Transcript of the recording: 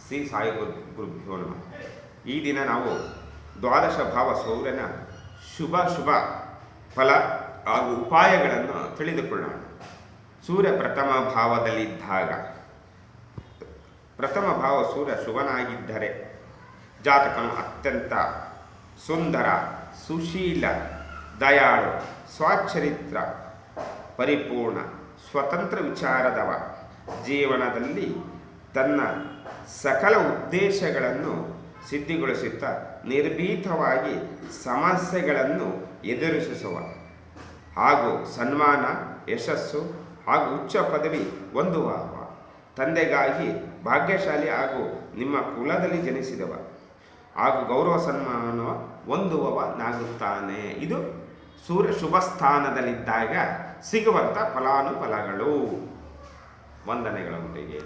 ಶ್ರೀ ಸಾಯಿ ಗುರುಭ್ಯೋ ನಮಃ. ಈ ದಿನ ನಾವು ದ್ವಾದಶ ಭಾವ ಸೌರನ ಶುಭ ಫಲ ಹಾಗೂ ಉಪಾಯಗಳನ್ನು ತಿಳಿದುಕೊಳ್ಳೋಣ. ಸೂರ್ಯ ಪ್ರಥಮ ಭಾವದಲ್ಲಿದ್ದಾಗ, ಪ್ರಥಮ ಭಾವ ಸೂರ್ಯ ಶುಭನಾಗಿದ್ದರೆ ಜಾತಕನು ಅತ್ಯಂತ ಸುಂದರ, ಸುಶೀಲ, ದಯಾಳು, ಸ್ವಚರಿತ್ರ, ಪರಿಪೂರ್ಣ, ಸ್ವತಂತ್ರ ವಿಚಾರದವ, ಜೀವನದಲ್ಲಿ ತನ್ನ ಸಕಲ ಉದ್ದೇಶಗಳನ್ನು ಸಿದ್ಧಿಗೊಳಿಸುತ್ತಾ ನಿರ್ಭೀತವಾಗಿ ಸಮಸ್ಯೆಗಳನ್ನು ಎದುರಿಸುವ ಹಾಗೂ ಸನ್ಮಾನ, ಯಶಸ್ಸು ಹಾಗೂ ಉಚ್ಚ ಪದವಿ ಹೊಂದುವ ತಂದೆಗಾಗಿ ಭಾಗ್ಯಶಾಲಿ ಹಾಗೂ ನಿಮ್ಮ ಕುಲದಲ್ಲಿ ಜನಿಸಿದವ ಹಾಗೂ ಗೌರವ ಸನ್ಮಾನ ಹೊಂದುವವನಾಗುತ್ತಾನೆ. ಇದು ಸೂರ್ಯ ಶುಭ ಸ್ಥಾನದಲ್ಲಿದ್ದಾಗ ಸಿಗುವಂಥ ಫಲಾನುಫಲಗಳು. ವಂದನೆಗಳೊಂದಿಗೆ